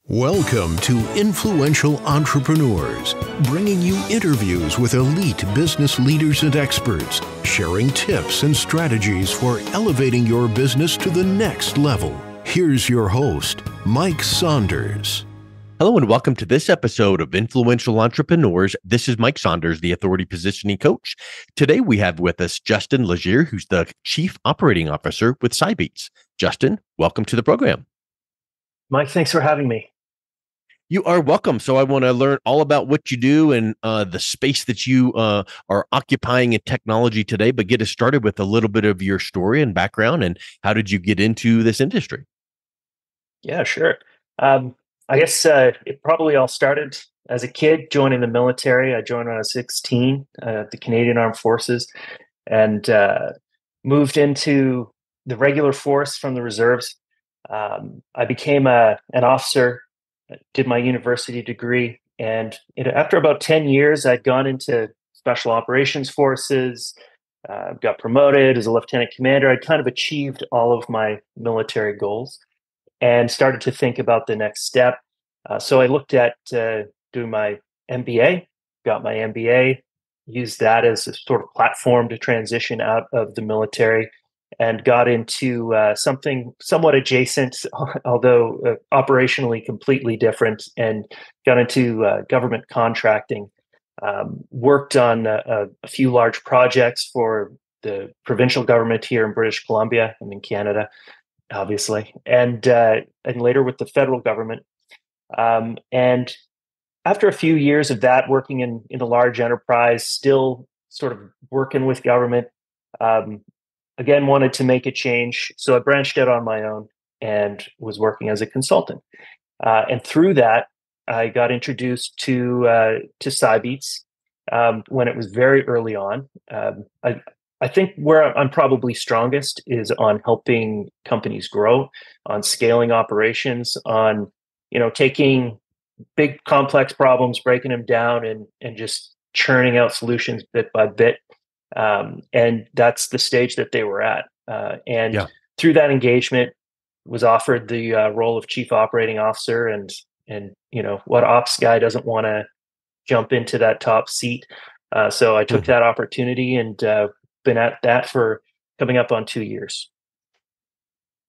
Welcome to Influential Entrepreneurs, bringing you interviews with elite business leaders and experts, sharing tips and strategies for elevating your business to the next level. Here's your host, Mike Saunders. Hello and welcome to this episode of Influential Entrepreneurs. This is Mike Saunders, the Authority Positioning Coach. Today we have with us Justin Legier, who's the Chief Operating Officer with Cybeats. Justin, welcome to the program. Mike, thanks for having me. You are welcome. So I want to learn all about what you do and the space that you are occupying in technology today, but get us started with a little bit of your story and background and how did you get into this industry? Yeah, sure. I guess it probably all started as a kid joining the military. I joined when I was 16, the Canadian Armed Forces, and moved into the regular force from the reserves. I became an officer, did my university degree, and after about 10 years, I'd gone into special operations forces, got promoted as a lieutenant commander. I'd kind of achieved all of my military goals and started to think about the next step. So I looked at doing my MBA, got my MBA, used that as a sort of platform to transition out of the military, and got into something somewhat adjacent, although operationally completely different, and got into government contracting. Worked on a few large projects for the provincial government here in British Columbia. I'm in Canada, obviously, and later with the federal government. And after a few years of that, working in a large enterprise, still sort of working with government, again, wanted to make a change. So I branched out on my own and was working as a consultant. And through that, I got introduced to Cybeats when it was very early on. I think where I'm probably strongest is on helping companies grow, on scaling operations, on taking big complex problems, breaking them down, and just churning out solutions bit by bit. And that's the stage that they were at. And through that engagement, was offered the role of chief operating officer, and what ops guy doesn't want to jump into that top seat? So I took that opportunity and been at that for coming up on 2 years.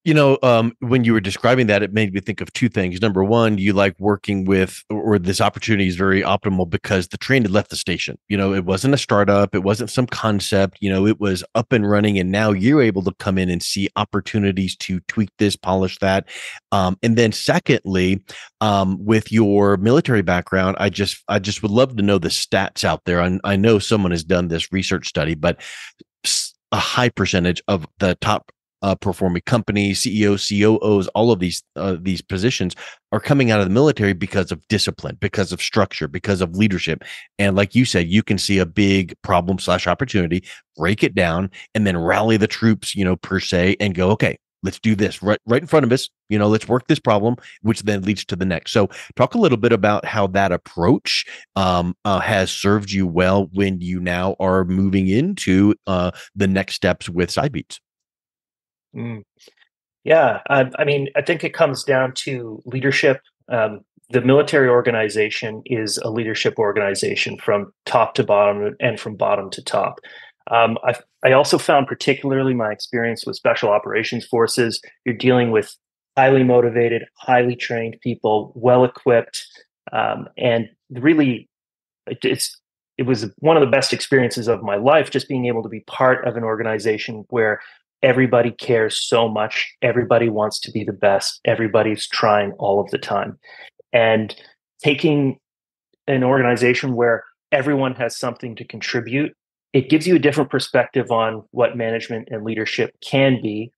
When you were describing that, it made me think of two things. Number one, you like working with, or this opportunity is very optimal because the train had left the station. It wasn't a startup. It wasn't some concept. It was up and running. And now you're able to come in and see opportunities to tweak this, polish that. And then secondly, with your military background, I just would love to know the stats out there. I know someone has done this research study, but a high percentage of the top performing companies, CEOs, COOs, all of these positions are coming out of the military because of discipline, because of structure, because of leadership. And like you said, you can see a big problem / opportunity, break it down, and then rally the troops, per se, and go, okay, let's do this right in front of us. Let's work this problem, which then leads to the next. So talk a little bit about how that approach has served you well when you now are moving into the next steps with Cybeats. Yeah, I mean, I think it comes down to leadership. The military organization is a leadership organization from top to bottom and from bottom to top. I also found, particularly my experience with special operations forces, you're dealing with highly motivated, highly trained people, well equipped, and really, it was one of the best experiences of my life, just being able to be part of an organization where everybody cares so much. Everybody wants to be the best. Everybody's trying all of the time. And taking an organization where everyone has something to contribute, it gives you a different perspective on what management and leadership can be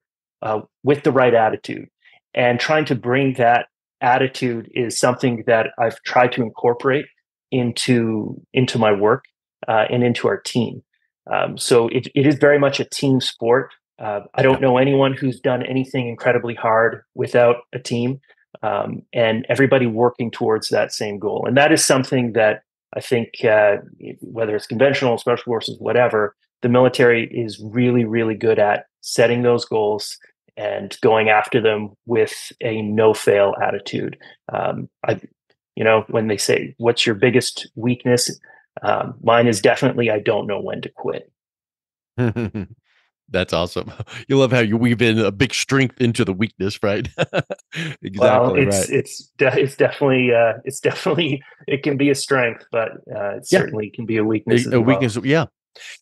with the right attitude. And trying to bring that attitude is something that I've tried to incorporate into my work and into our team. So it is very much a team sport. I don't know anyone who's done anything incredibly hard without a team, and everybody working towards that same goal. And that is something that I think, whether it's conventional, special forces, whatever, the military is really, really good at setting those goals and going after them with a no-fail attitude. When they say, "What's your biggest weakness?" Mine is definitely I don't know when to quit. That's awesome. You love how you weave in a big strength into the weakness, right? Well, Exactly right. it's definitely it can be a strength, but it Yeah, certainly can be a weakness as a well. weakness. Yeah.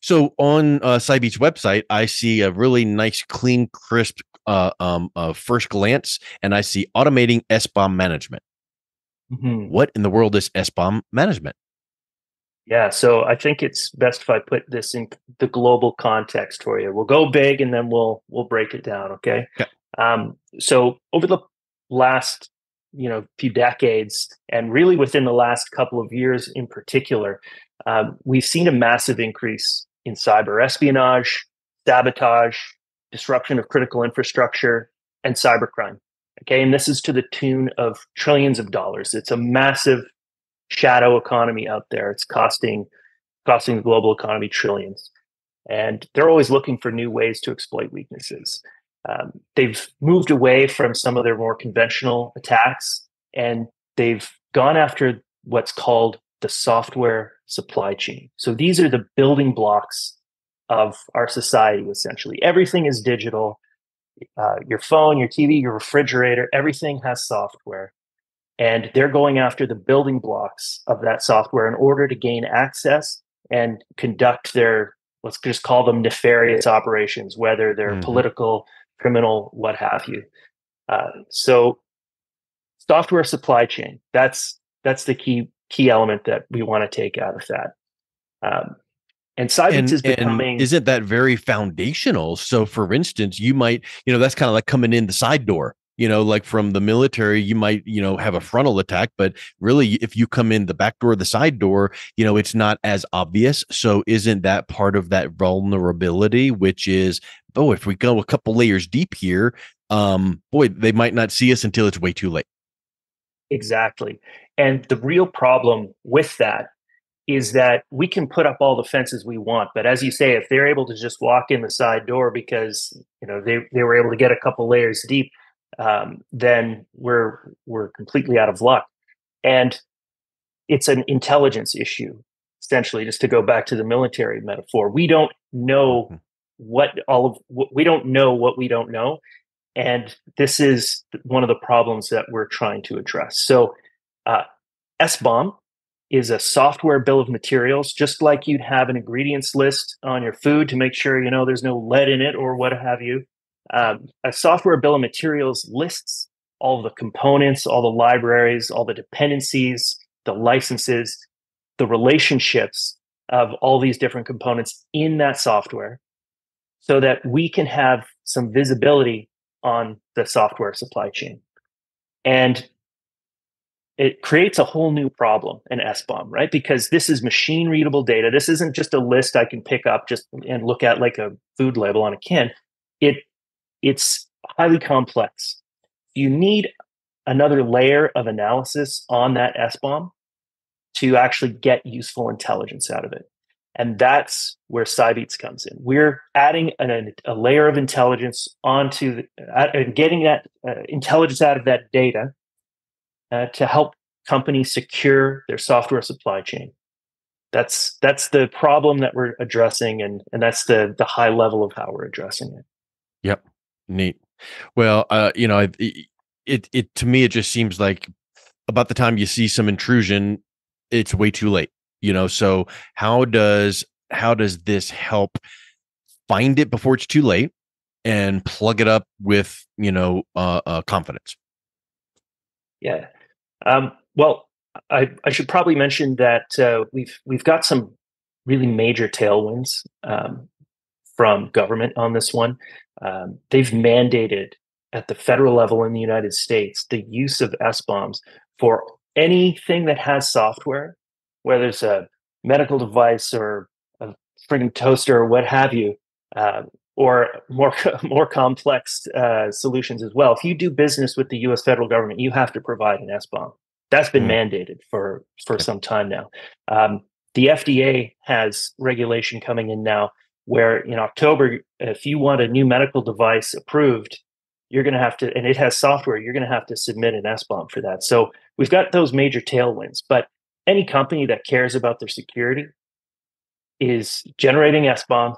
So on Cybeats website, I see a really nice, clean, crisp first glance, and I see automating SBOM management. Mhm. What in the world is SBOM management? Yeah, so I think it's best if I put this in the global context for you. We'll go big and then we'll break it down, okay? Okay. So over the last few decades, and really within the last couple of years in particular, we've seen a massive increase in cyber espionage, sabotage, disruption of critical infrastructure, and cybercrime. Okay, and this is to the tune of trillions of dollars. It's a massive shadow economy out there. It's costing the global economy trillions, and they're always looking for new ways to exploit weaknesses. They've moved away from some of their more conventional attacks, and they've gone after what's called the software supply chain. So these are the building blocks of our society. Essentially, everything is digital. Your phone, your TV, your refrigerator, everything has software, and they're going after the building blocks of that software in order to gain access and conduct their, let's just call them, nefarious operations, whether they're Mhm. political, criminal, what have you. So software supply chain, that's the key element that we want to take out of that. um, and Cybeats is And becoming. isn't that very foundational? So for instance, you might, that's kind of like coming in the side door. Like from the military, you might, have a frontal attack, but really if you come in the back door, the side door, it's not as obvious. So isn't that part of that vulnerability, which is, oh, if we go a couple layers deep here, boy, they might not see us until it's way too late. Exactly. And the real problem with that is that we can put up all the fences we want, but as you say, if they're able to just walk in the side door because they were able to get a couple layers deep, then we're completely out of luck. And it's an intelligence issue, essentially. Just to go back to the military metaphor, we don't know Mhm. we don't know what we don't know, and this is one of the problems that we're trying to address. So, uh, SBOM is a software bill of materials, just like you'd have an ingredients list on your food to make sure there's no lead in it or what have you. A software bill of materials lists all the components, all the libraries, all the dependencies, the licenses, the relationships of all these different components in that software, so that we can have some visibility on the software supply chain. And it creates a whole new problem in SBOM, right? Because this is machine readable data. This isn't just a list I can pick up just and look at like a food label on a can. It's highly complex. You need another layer of analysis on that SBOM to actually get useful intelligence out of it. And that's where Cybeats comes in. We're adding a layer of intelligence onto and getting that intelligence out of that data to help companies secure their software supply chain. That's the problem that we're addressing, and that's the high level of how we're addressing it. Yep. Neat. Well, it to me, it just seems like about the time you see some intrusion, it's way too late. So how does this help find it before it's too late and plug it up with confidence? Yeah. Well, I should probably mention that we've got some really major tailwinds from government on this one. They've mandated at the federal level in the United States the use of SBOMs for anything that has software, whether it's a medical device or a friggin' toaster or what have you, uh, or more complex solutions as well. If you do business with the U.S. federal government, you have to provide an SBOM. That's been Mm, mandated for okay. some time now. The FDA has regulation coming in now where in October, if you want a new medical device approved, you're going to have to, and it has software, you're going to have to submit an SBOM for that. So we've got those major tailwinds, but any company that cares about their security is generating SBOM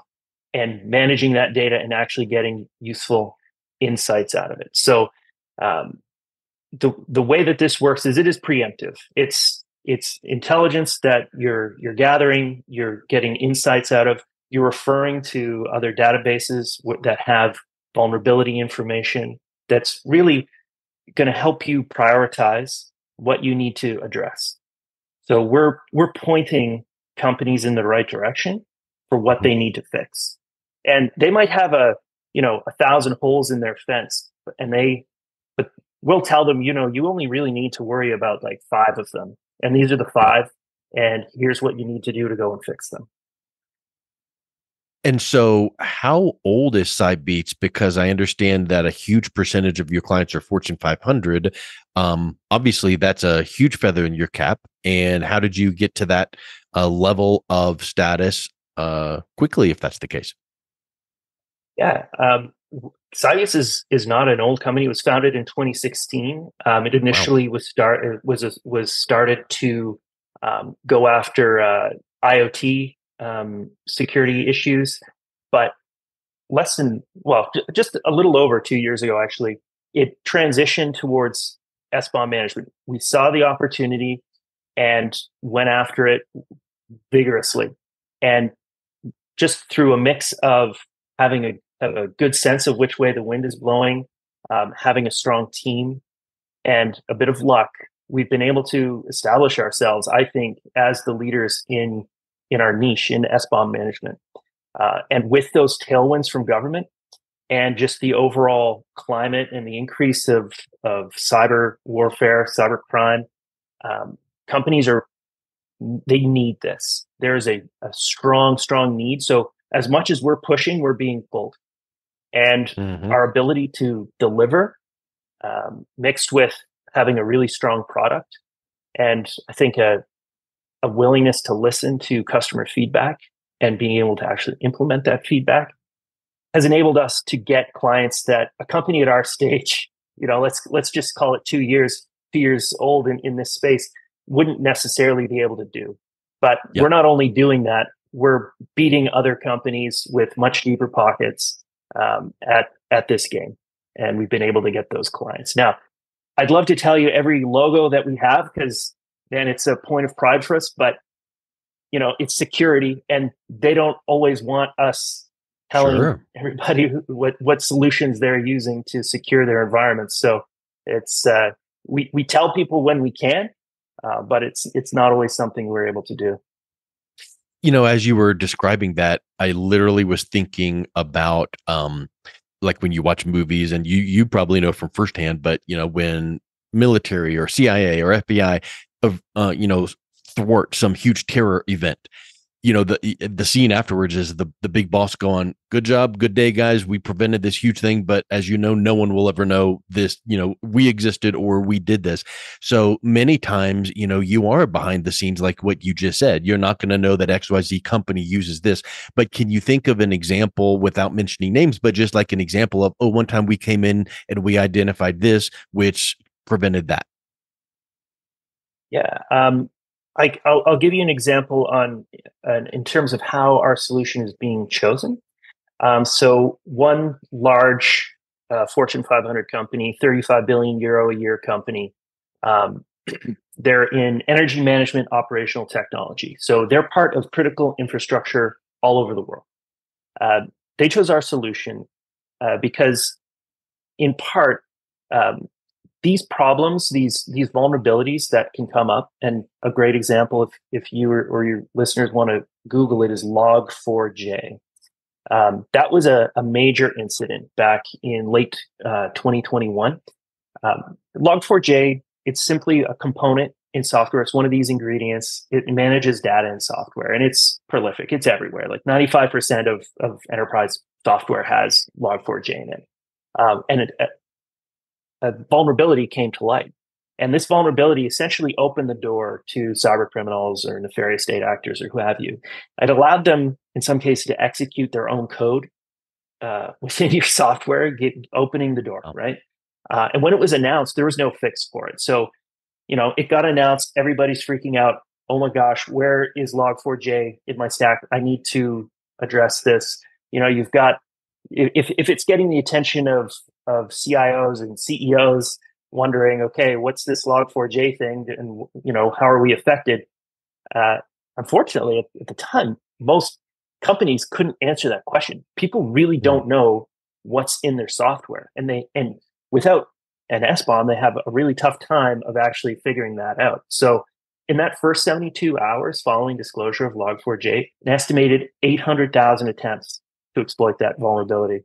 and managing that data and actually getting useful insights out of it. So the way that this works is it is preemptive. It's intelligence that you're gathering, you're getting insights out of, you're referring to other databases that have vulnerability information that's really going to help you prioritize what you need to address. So we're pointing companies in the right direction for what they need to fix. And they might have 1,000 holes in their fence, but we'll tell them, you only really need to worry about like 5 of them. And these are the 5, and here's what you need to do to go and fix them. And so how old is Cybeats? Because I understand that a huge percentage of your clients are Fortune 500. Obviously, that's a huge feather in your cap. And how did you get to that level of status quickly, if that's the case? Yeah. Cybeats is not an old company. It was founded in 2016. It initially was started to go after IoT security issues, but just a little over 2 years ago, actually, it transitioned towards SBOM management. We saw the opportunity and went after it vigorously, and just through a mix of having a good sense of which way the wind is blowing, having a strong team, and a bit of luck, we've been able to establish ourselves, I think, as the leaders in our niche in SBOM management. And with those tailwinds from government and just the overall climate and the increase of cyber warfare, cyber crime, companies they need this. There is a strong need. So as much as we're pushing, we're being pulled. And our ability to deliver, mixed with having a really strong product, and I think a willingness to listen to customer feedback and being able to actually implement that feedback, has enabled us to get clients that a company at our stage, let's just call it 2 years old in this space, wouldn't necessarily be able to do. But we're not only doing that, we're beating other companies with much deeper pockets at this game, and we've been able to get those clients. Now, I'd love to tell you every logo that we have, because then it's a point of pride for us, but it's security, and they don't always want us telling everybody what solutions they're using to secure their environments. So it's we tell people when we can, but it's not always something we're able to do. As you were describing that, I literally was thinking about like when you watch movies, and you probably know from firsthand, but when military or CIA or FBI thwart some huge terror event, the scene afterwards is the big boss going, "Good job, good day, guys. We prevented this huge thing, but as you know, no one will ever know this. We existed or we did this." So many times, you are behind the scenes, like what you just said. You're not going to know that XYZ company uses this, but can you think of an example, without mentioning names, but just like an example of, one time we came in and we identified this, which prevented that? Yeah. I'll give you an example in terms of how our solution is being chosen. So one large Fortune 500 company, 35 billion euro a year company, they're in energy management operational technology. So they're part of critical infrastructure all over the world. They chose our solution because, in part, these problems, these vulnerabilities that can come up, and a great example, if you or your listeners want to Google it, is Log4j. That was a major incident back in late 2021. Log4j, it's simply a component in software. It's one of these ingredients. It manages data in software, and it's prolific. It's everywhere. Like 95% of enterprise software has Log4j in it. And a vulnerability came to light. And this vulnerability essentially opened the door to cyber criminals or nefarious state actors or who have you. It allowed them, in some cases, to execute their own code within your software, opening the door, right? And when it was announced, there was no fix for it. So, it got announced. Everybody's freaking out. Oh my gosh, where is Log4j in my stack? I need to address this. You've got, if it's getting the attention of CIOs and CEOs wondering, okay, what's this Log4j thing, and how are we affected? Unfortunately, at the time, most companies couldn't answer that question. People really don't know what's in their software, and without an SBOM, they have a really tough time of actually figuring that out. So, in that first 72 hours following disclosure of Log4j, an estimated 800,000 attempts to exploit that vulnerability.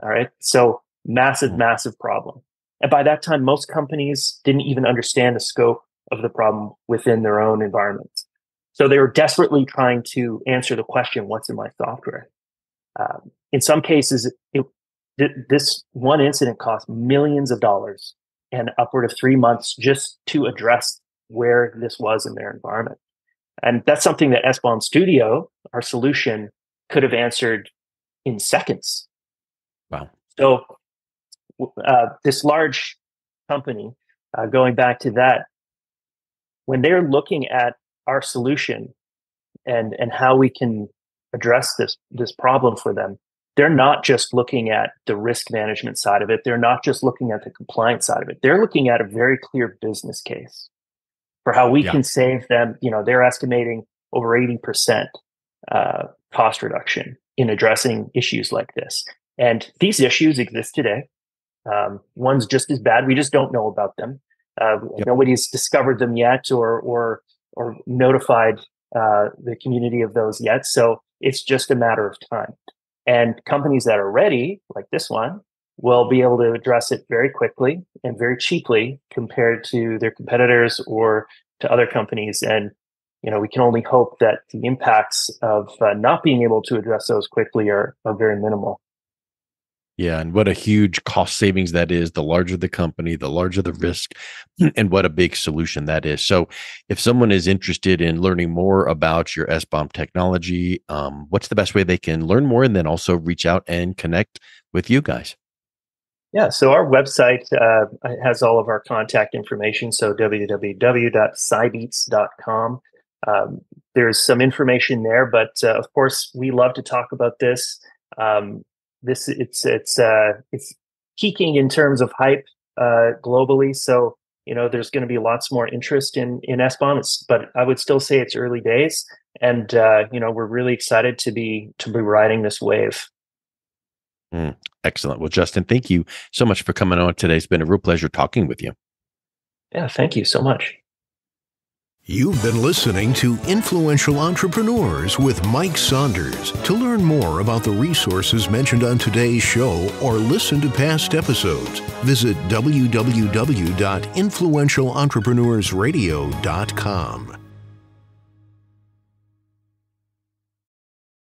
All right, so massive problem. And by that time, most companies didn't even understand the scope of the problem within their own environments. So they were desperately trying to answer the question, what's in my software? In some cases, this one incident cost millions of dollars and upward of 3 months just to address where this was in their environment. And that's something that SBOM Studio, our solution, could have answered in seconds. Wow. So this large company, going back to that, when they're looking at our solution and how we can address this problem for them, they're not just looking at the risk management side of it. They're not just looking at the compliance side of it. They're looking at a very clear business case for how we can save them. They're estimating over 80% cost reduction in addressing issues like this. And these issues exist today. One's just as bad. We just don't know about them. Nobody's discovered them yet or notified the community of those yet. So it's just a matter of time. And companies that are ready, like this one, will be able to address it very quickly and very cheaply compared to their competitors or to other companies. And we can only hope that the impacts of not being able to address those quickly are very minimal. Yeah, and what a huge cost savings that is. The larger the company, the larger the risk, and what a big solution that is. So if someone is interested in learning more about your SBOM technology, what's the best way they can learn more and then also reach out and connect with you guys? Yeah, so our website has all of our contact information. So www.cybeats.com. There's some information there, but of course, we love to talk about this. It's peaking in terms of hype globally. So there's going to be lots more interest in SBOM, but I would still say it's early days, and we're really excited to be riding this wave. Excellent. Well, Justin, thank you so much for coming on today. It's been a real pleasure talking with you. Yeah, thank you so much. You've been listening to Influential Entrepreneurs with Mike Saunders. To learn more about the resources mentioned on today's show or listen to past episodes, visit www.influentialentrepreneurssradio.com.